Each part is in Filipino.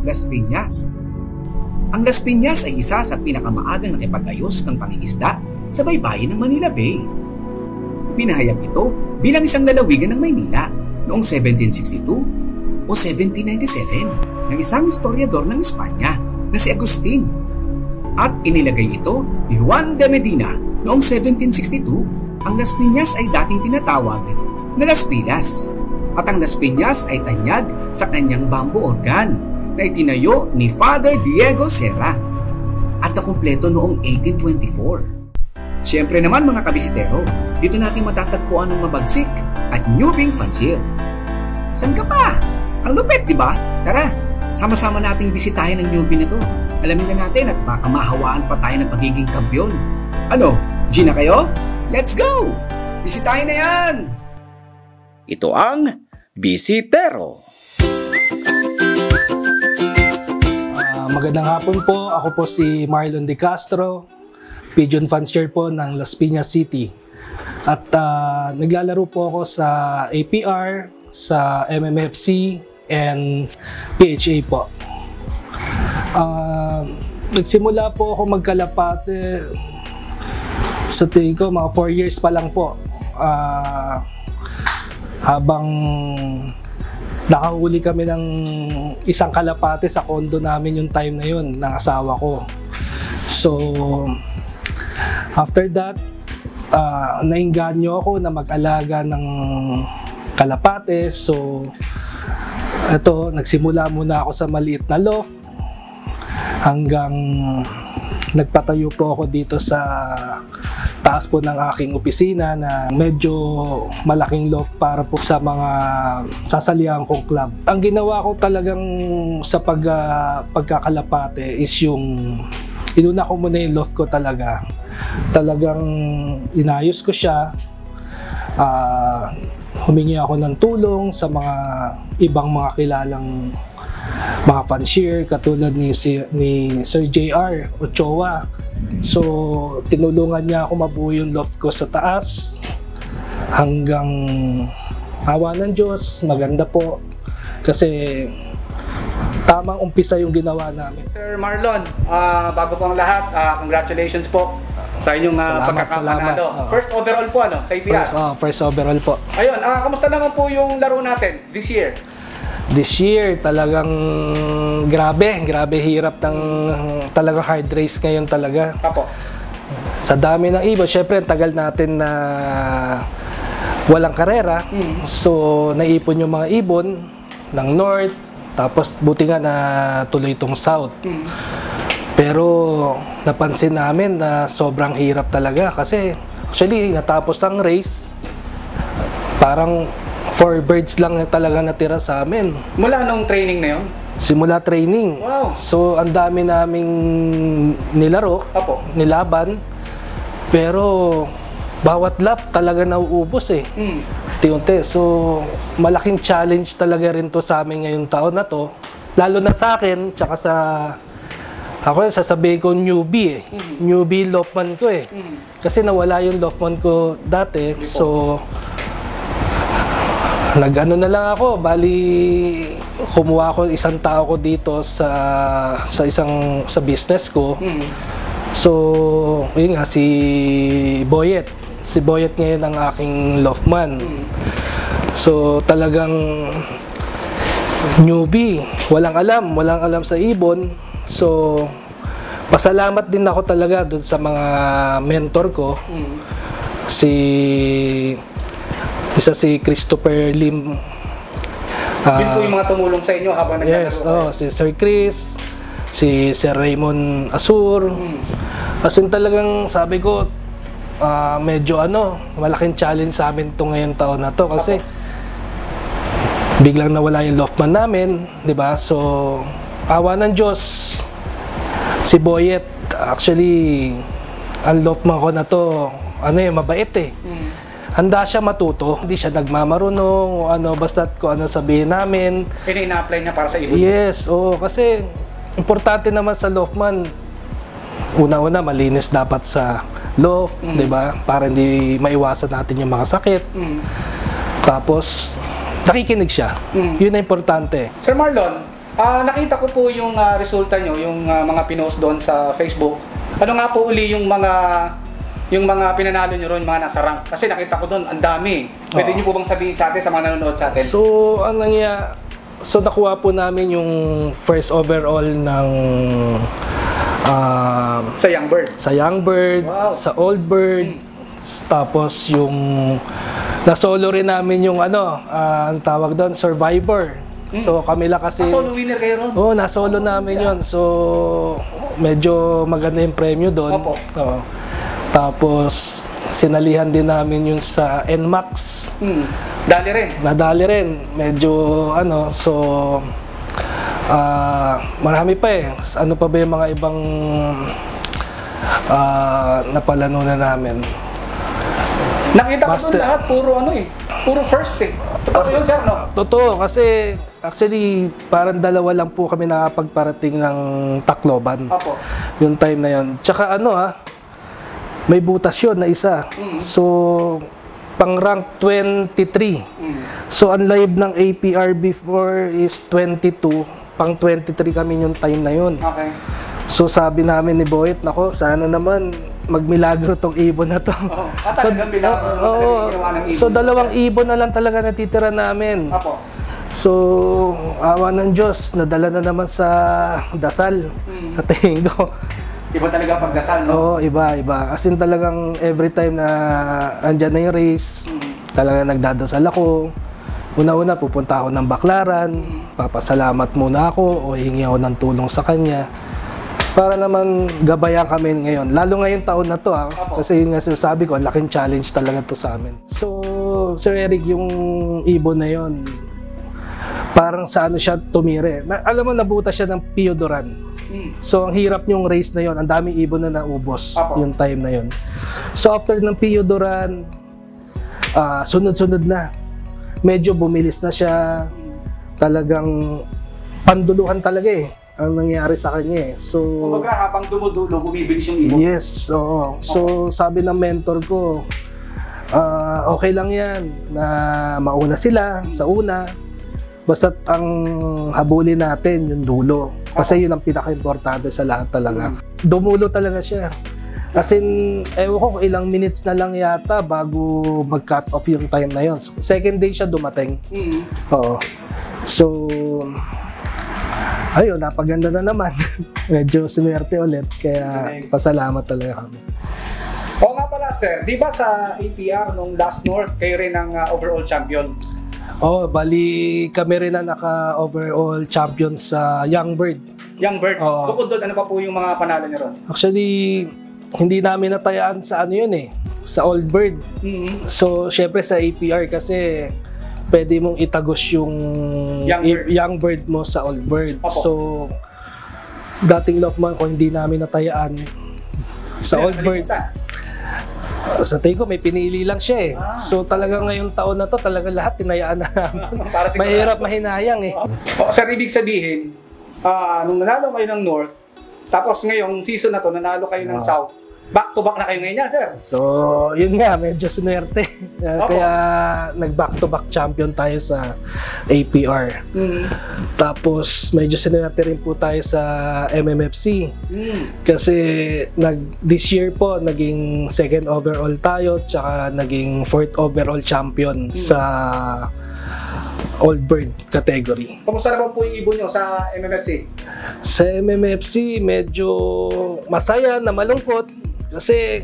Las Piñas. Ang Las Piñas ay isa sa pinakamaagang nakipag-ayos ng pangingisda sa baybayin ng Manila Bay. Pinahayag ito bilang isang lalawigan ng Maynila noong 1762 o 1797 ng isang historiador ng Espanya na si Agustin. At inilagay ito ni Juan de Medina noong 1762. Ang Las Piñas ay dating tinatawag na Las Pilas at ang Las Piñas ay tanyag sa kanyang bamboo organ na itinayo ni Father Diego Serra at nakumpleto noong 1824. Siyempre naman mga kabisitero, dito natin matatagpuan ng mabagsik at Nubing Fancier. San ka pa? Ang lupit, di ba? Tara, sama-sama nating bisitahin ang Nubing na to. Alamin na natin at baka mahawaan pa tayo ng pagiging kampiyon. Ano, G na kayo? Let's go! Bisitahin na yan! Ito ang Bisitero. Magandang hapon po. Ako po si Marlon De Castro, Pigeon Fancier po ng Las Piñas City. At naglalaro po ako sa APR, sa MMFC, and PHA po. Nagsimula po ako magkalapate sa tingin ko mga 4 years pa lang po. Habang nakahuli kami ng isang kalapate sa condo namin yung time na yun ng asawa ko. So after that, nainganyo ako na mag-alaga ng kalapate. So ito, nagsimula muna ako sa maliit na loft hanggang nagpatayo po ako dito sa taas po ng aking opisina na medyo malaking loft para po sa mga sasalihan kong club. Ang ginawa ko talagang sa pagkakalapate is yung inuna ko muna yung loft ko talaga. Talagang inayos ko siya. Humingi ako ng tulong sa mga ibang mga kilalang mga fancier katulad ni Sir JR Ochoa. So tinulungan niya ako mabuo yung loft ko sa taas hanggang awa ng Diyos, maganda po kasi tamang umpisa yung ginawa namin. Sir Marlon, bago po ang lahat, congratulations po sa inyong pagkakapanalo. First overall po sa APR. First overall po. Ayun, kamusta naman po yung laro natin this year? This year, talagang grabe hirap ng talagang hard race ngayon talaga. Apo. Sa dami ng ibon, syempre tagal natin na walang karera. So, naipon yung mga ibon ng North, tapos buti nga na tuloy itong South. Pero napansin namin na sobrang hirap talaga kasi actually natapos ang race, parang 4 birds lang talaga natira sa amin. Mula nung training na yun? Simula training. Wow. So, ang dami naming nilaro, nilaban, pero bawat lap talaga nauubos eh. Unti-unti. So, malaking challenge talaga rin to sa amin ngayong taon na to. Lalo na sa akin, tsaka sa ako sasabihin ko newbie eh. Newbie loftman ko eh. Kasi nawala yung loftman ko dati. So, nag-ano na lang ako, bali kumuha ko isang tao ko dito sa business ko. So, yun nga si Boyet. Si Boyet ngayon ang aking loftman. So, talagang newbie, walang alam sa ibon. So, pasalamat din ako talaga dun sa mga mentor ko. Isa si Christopher Lim. Yun po yung mga tumulong sa inyo habang naglalaro. Yes, si Sir Chris, si Sir Raymond Asur. As in talagang sabi ko, medyo malaking challenge sa amin itong ngayong taon na to kasi biglang nawala yung loftman namin, di ba? So, awa ng Diyos, si Boyet, actually, ang loftman ko na to, mabait eh. Handa siya matuto. Hindi siya nagmamarunong o basta kung ano sabihin namin. Ina-apply niya para sa ibon? Yes, kasi importante naman sa loftman, una-una malinis dapat sa loft, di ba? Para hindi maiwasan natin yung mga sakit. Tapos, nakikinig siya. Yun ang importante. Sir Marlon, Nakita ko po yung resulta nyo, yung mga pinost doon sa Facebook. Ano nga po uli yung mga pinanalo nyo ron, mga nasa rank? Kasi nakita ko doon, ang dami. Pwede nyo po bang sabihin sa atin, sa mga nanonood sa atin? So nakuha po namin yung first overall ng sa Youngbird. Sa Youngbird, wow. Sa Old Bird, tapos yung na-solo rin namin yung ang tawag doon, Survivor. So kami lang kasi solo winner kayo ron? Oo, na-solo namin yon. So medyo maganda yung premyo doon. Opo. Tapos sinalihan din namin yung sa NMAX. Dali rin? Nadali rin. Medyo so marami pa eh. Ano pa ba yung mga ibang napalano na namin? Nakita ko doon lahat, puro first eh. Totoo yun, sir, no? Totoo, kasi actually parang dalawa lang po kami nakapagparating ng Tacloban. Opo. Yung time na yun. Tsaka may butas yun na isa. So, pang rank 23. So, ang live ng APR before is 22. Pang 23 kami yung time na yun. Okay. So, sabi namin ni Boyet, nako, sana naman magmilagro tong ibon na to. So, dalawang ibon na lang talaga natitira namin. Opo. So, awa ng Diyos, nadala na naman sa dasal. Katingin ko. Iba talaga pagdasal, no? Oo, iba. As in talagang every time na andyan na yung race, talaga nagdadasal ako. Una-una, pupunta ako ng Baklaran, papasalamat muna ako o hingi ako ng tulong sa kanya. Para naman gabayan kami ngayon. Lalo ngayong taon na to, kasi yun nga sinasabi ko, laking challenge talaga to sa amin. So, Sir Eric, yung ibon na yun, parang sa siya tumire. Alam mo, nabutas siya ng Piodoran. So, ang hirap yung race na yon, ang daming ibon na naubos yung time na yon. So, after ng Piodoran, sunod-sunod na. Medyo bumilis na siya. Talagang panduluhan talaga eh ang nangyari sa kanya eh. So, kumbaga habang dumudulo, bumibilis yung ibon. Yes, oo. So, sabi ng mentor ko, okay lang yan na mauna sila sa una. Basta't ang habulin natin yung dulo. Kasi yun ang pinaka-importante sa lahat talaga. Dumulo talaga siya. As in, ewan ko ilang minutes na lang yata bago mag-cut off yung time na yun. Second day siya dumating. Oo. So, ayun, napaganda na naman. Medyo sinwerte ulit. Kaya pasalamat talaga kami. Oo nga pala, sir. Di ba sa APR nung last North, kayo rin ang overall champion? Bali kami rin na naka-overall champion sa Youngbird. Youngbird? Bukod doon, ano pa po yung mga panalo niyo ron? Actually, hindi namin natayaan sa yun eh, sa Old Bird. So, syempre sa APR kasi pwede mong itagos yung Youngbird mo sa Old Bird. So, dating Lokman ko hindi namin natayaan sa Old Bird. Sa tingin ko, may pinili lang siya eh. So talagang ngayong taon na to, talaga lahat tinayaan na namin. Mahirap mahinayang eh. Sir, ibig sabihin, nung nanalo kayo ng North, tapos ngayong season na to, nanalo kayo ng South, back to back na kayo ngayon, sir? So, yun nga, medyo sinwerte. Kaya nag-back to back champion tayo sa APR. Tapos, medyo sinwerte rin po tayo sa MMFC. Kasi this year po, naging second overall tayo, tsaka naging fourth overall champion sa Old Bird category. Kamusta naman po yung ibon nyo sa MMFC? Sa MMFC, medyo masaya na malungkot. Kasi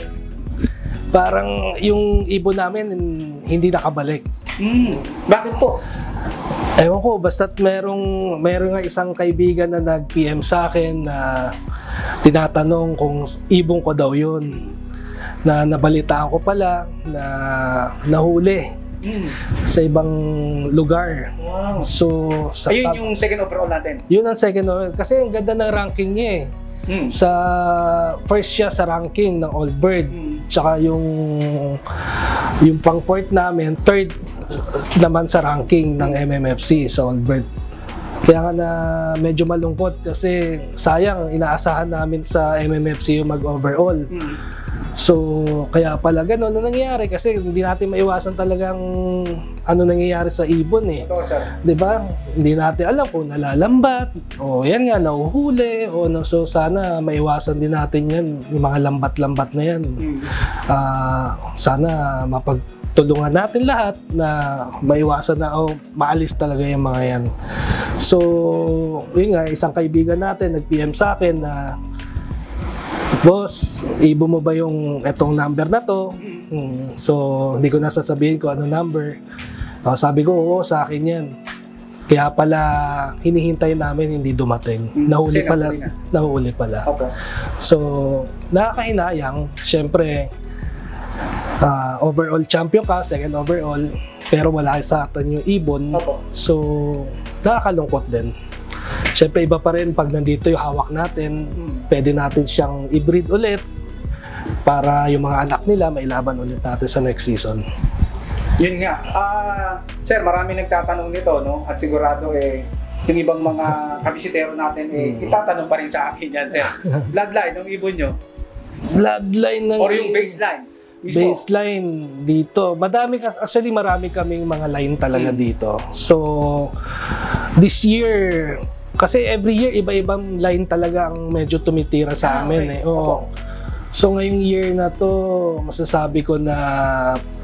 parang yung ibon namin hindi nakabalik. Bakit po? Ewan ko, basta't meron nga isang kaibigan na nag-PM sa akin na tinatanong kung ibon ko daw yun. Na nabalitaan ko pala na nahuli sa ibang lugar. Wow. So, ayun yung second overall natin? Yun ang second overall. Kasi ang ganda ng ranking niya eh. Sa first siya sa ranking ng Old Bird. Tsaka yung pang fourth namin, third naman sa ranking ng MMFC sa Old Bird. Kaya nga na medyo malungkot kasi sayang inaasahan namin sa MMFC yung mag-overall. So, kaya pala gano'n na nangyayari kasi hindi natin maiwasan talagang ano nangyayari sa ibon eh. Ito, sir. 'Di ba? Hindi natin alam kung nalalambat o yan nga nahuhuli o so sana maiwasan din natin yan, yung mga lambat-lambat na yan. Sana mapagtulungan natin lahat na maiwasan na o maalis talaga yung mga yan. So, yun nga, isang kaibigan natin nag-PM sa akin na, "Boss, ibo mo ba yung etong number na to?" So, hindi ko na sasabihin ko ano number. Sabi ko, "Oo, sa akin yan." Kaya pala hinihintay namin, hindi dumating. Nahuli pala. Okay. So, nakakahinayang. Siyempre, overall champion ka, second overall, pero wala sa atin yung ibon. So, nakakalungkot din. Siyempre, iba pa rin pag nandito yung hawak natin, pwede natin siyang i-breed ulit para yung mga anak nila mailaban ulit natin sa next season. Yun nga. Sir, marami nagtatanong nito, no? At sigurado yung ibang mga kabisitero natin itatanong pa rin sa akin yan, sir. Bloodline ng ibon nyo? Bloodline ng... Or yung baseline? Mismo. Baseline dito. Actually marami kaming mga line talaga dito. So, this year, kasi every year iba-ibang line talaga ang medyo tumitira sa amin. Oo. So ngayong year na to, masasabi ko na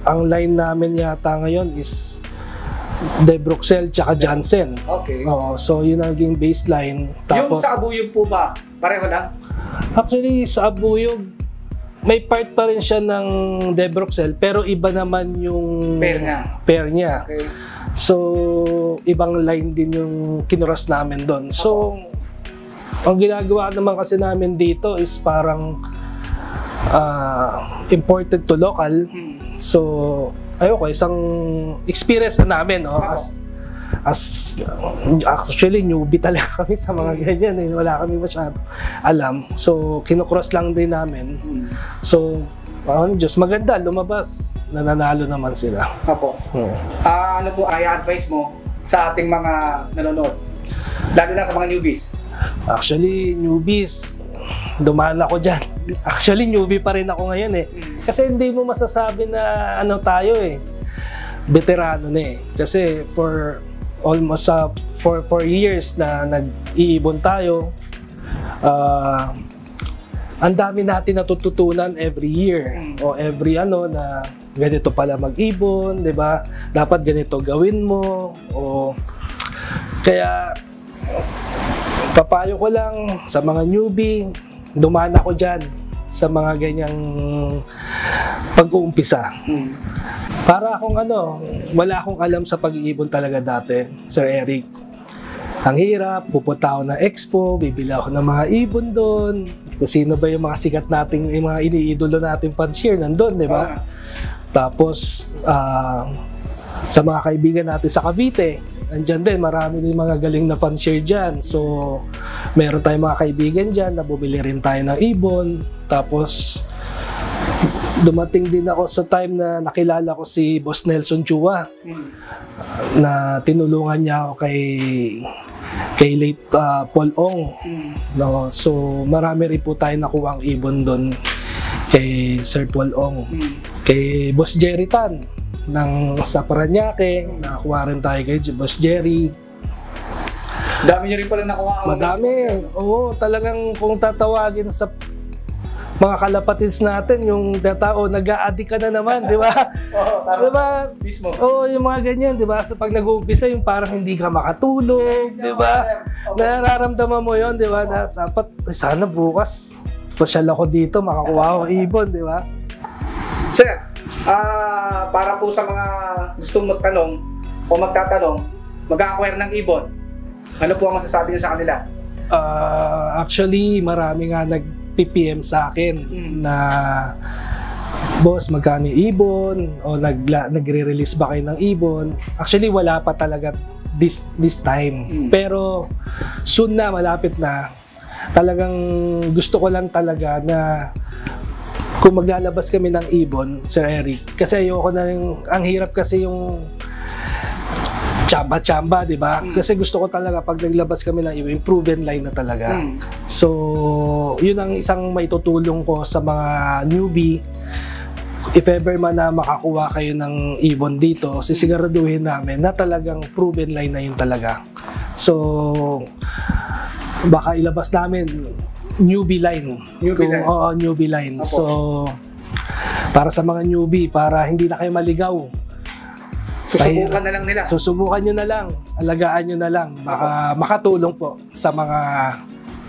ang line namin yata ngayon is De Bruxelles tsaka Jansen. Okay. Oo, so yun ang naging baseline. Yung Tapos, sa Abuyog po ba? Pareho lang? actually sa Abuyog, may part pa rin siya ng De Bruxelles, pero iba naman yung pair niya. Okay. So, ibang line din yung kinuras namin doon. So, ang ginagawa naman kasi namin dito is parang imported to local. So, ayoko, isang experience na namin, no? Actually, newbie talaga kami sa mga ganyan. Wala kami masyado alam. So, kinukross lang din namin. So, Diyos, maganda, lumabas, nananalo naman sila. Apo. Ano po ay advice mo sa ating mga nanonood? Lalo na sa mga newbies. Actually, newbies, dumaan ako dyan. Actually, newbie pa rin ako ngayon eh. Kasi hindi mo masasabi na ano tayo eh, veterano na eh. Kasi for almost 4 years na nag-iibon tayo, ang dami natin natututunan every year o every na ganito pala mag-ibon, 'di ba? Dapat ganito gawin mo o kaya papayo ko lang sa mga newbie, dumaan ako diyan sa mga ganyang pag-uumpisa. Para akong wala akong alam sa pag-iibon talaga dati, Sir Eric. Ang hirap, pupunta ako ng expo, bibili ako ng mga ibon doon. Kung sino ba yung mga sikat nating, yung mga iniidolo nating fancier, nandun, di ba? Tapos, sa mga kaibigan natin sa Cavite, andyan din, marami din mga galing na fancier dyan. So, meron tayong mga kaibigan dyan na bumili rin tayo ng ibon. Tapos, dumating din ako sa time na nakilala ko si Boss Nelson Chua, na tinulungan niya ako kay late Paul Ong. No? So marami rin po tayo nakuha ang ibon doon kay Sir Paul Ong. Kay Boss Jerry Tan ng sa Paranaque, nakakuha rin tayo kay Boss Jerry. Dami niyo rin pala nakuha. Madami. Oo, talagang kung tatawagin sa mga kalapatids natin, yung tao, nag-a-addict ka na naman, di ba? Di ba? Mismo. Oo, yung mga ganyan, di ba? So, pag nag-uumpisa, yung parang hindi ka makatulog, di ba? Nararamdaman mo yon, di ba? Na dapat, sana bukas, social ako dito, makakuha ako ibon, di ba? Sir, para po sa mga gustong magtanong o magtatanong, mag-acquire ng ibon, ano po ang masasabi niyo sa kanila? Actually, marami nga nag-PPM sa akin na, "Boss, magkano yung ibon?" o nagre-release ba kayo ng ibon? Actually, wala pa talaga this time. Pero soon na, malapit na. Talagang gusto ko lang talaga na kung maglalabas kami ng ibon, Sir Eric, kasi ayoko na ang hirap kasi yung tsamba-tsamba, di ba? Kasi gusto ko talaga pag naglabas kami ng yung proven line na talaga. So, yun ang isang maitutulong ko sa mga newbie. If ever man na makakuha kayo ng ibon dito, sisiguraduhin namin na talagang proven line na yun talaga. So, baka ilabas namin newbie line. Oo, newbie line. Opo. So, para sa mga newbie, para hindi na kayo maligaw. Susubukan na lang nila. Susubukan nyo na lang, alagaan nyo na lang, makatulong po sa mga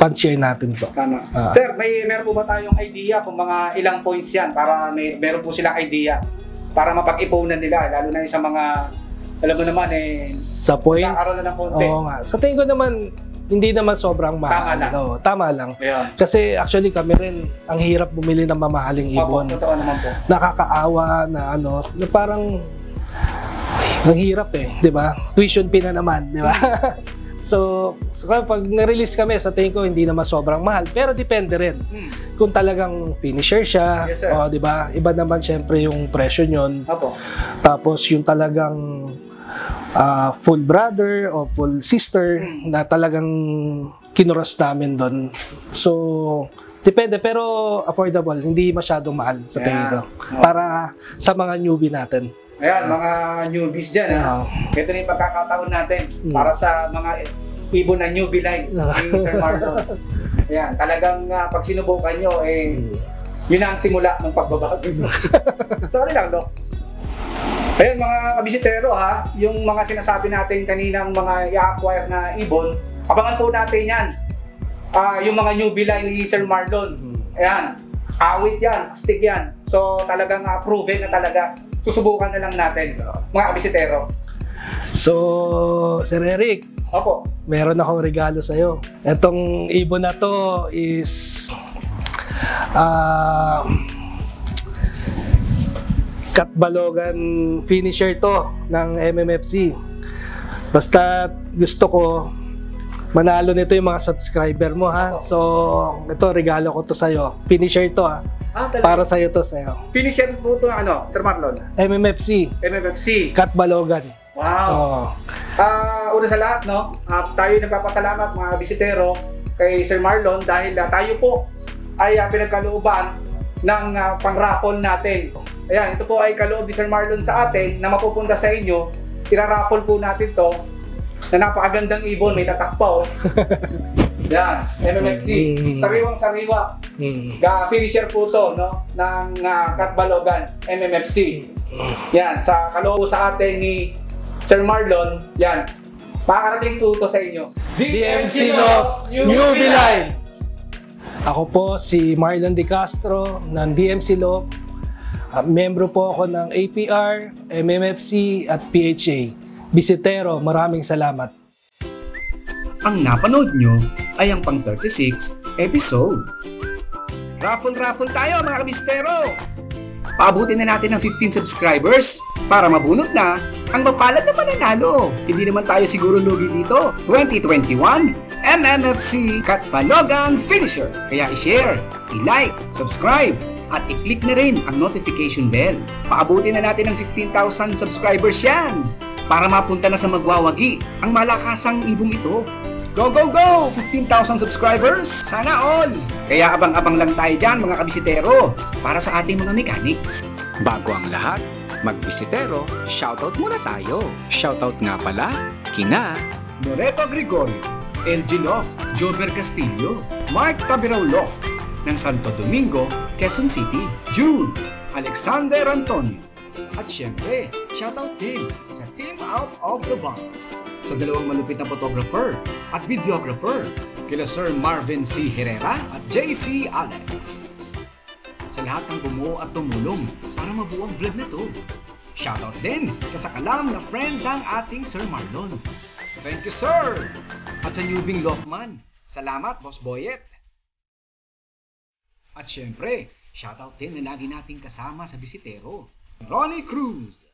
pan-share natin po. Tama. Sir, meron po ba tayong idea kung mga ilang points yan para meron po silang idea para mapag-ipunan nila, lalo na yung sa mga, alam mo naman sa points, nag-aaral na ng konti. oo nga. Sa tingin ko naman, hindi naman sobrang mahal. Tama lang. Oo, tama lang. Ayan. Kasi actually kami rin, ang hirap bumili ng mamahaling ibon. Opo, totoo naman po. Nakakaawa na na parang ang hirap di ba? Tuition fee na naman, di ba? So pag na-release kami, sa tingin ko hindi naman sobrang mahal, pero depende rin. Kung talagang finisher siya, Yes, sir. di ba? Iba naman syempre yung presyo nyon. Opo. Tapos yung talagang full brother o full sister na talagang kinuros namin doon. So, depende, pero affordable, hindi masyadong mahal sa tingin ko. Para sa mga newbie natin. Ayan, mga newbies dyan. Ito na yung pagkakataon natin para sa mga ibon na newbie line ni Sir Marlon. Ayan, talagang pag sinubukan nyo, yun ang simula ng pagbabago. Sorry lang, no? Ayan, mga kabisitero yung mga sinasabi natin kaninang mga i-acquire na ibon, abangan po natin yan. Yung mga newbie line ni Sir Marlon. Ayan, awit yan, astig yan. So talagang proven na talaga. Susubukan na lang natin, mga kabisitero. So, Sir Eric, Opo. meron akong regalo sa'yo. Etong ibon na to is Katbalogan finisher to ng MMFC. Basta gusto ko manalo nito yung mga subscriber mo So, ito regalo ko to sa'yo. Finisher to para sa'yo to sa'yo. Finisher po ito Sir Marlon? MMFC. MMFC. Katbalogan. Wow. Una sa lahat, tayo nagpapasalamat mga bisitero kay Sir Marlon dahil tayo po ay pinagkalooban ng pang-raffle natin. Ayan, ito po ay kaloob ni Sir Marlon sa atin na mapupunta sa inyo. Ira-raffle po natin to na napakagandang ibon, may tatak pa Yan, MMFC. Sariwang-sariwa. Finisher po to, ng Katbalogan, MMFC. Yan, sa kaloob sa atin ni Sir Marlon, yan. Makakarating po to sa inyo. DMC Love Newbie Line! Ako po si Marlon De Castro ng DMC Love. Membro po ako ng APR, MMFC at PHA. Bisitero, maraming salamat. Ang napanood nyo ay ang pang 36 episode. Raffle tayo mga kabistero! Paabutin na natin ng 15 subscribers para mabunot na ang mapalad na mananalo. Hindi naman tayo siguro lugi dito. 2021 MMFC Katbalogan Finisher. Kaya i-share, i-like, subscribe, at i-click na rin ang notification bell. Paabutin na natin ng 15,000 subscribers yan para mapunta na sa magwawagi ang malakasang ibong ito. Go, go, go! 15,000 subscribers! Sana all! Kaya abang-abang lang tayo dyan mga kabisitero para sa ating mga mechanics. Bago ang lahat, magbisitero, shoutout muna tayo. Shoutout nga pala, kina Loreto Gregorio, LG Loft, Jober Castillo, Mark Tabiraw Loft ng Santo Domingo, Quezon City, Jude, Alexander Antonio. At syempre, shoutout din sa Team Out of the Box, sa dalawang malupit na photographer at videographer, kila Sir Marvin C. Herrera at JC Alex. Sa lahat ng bumuo at tumulong para mabuo ang vlog na to. Shoutout din sa sakalam na friend ng ating Sir Marlon. Thank you, sir! At sa newbing Lofman, salamat, Boss Boyet! At syempre, shoutout din na lagi nating kasama sa bisitero, Ronnie Cruz.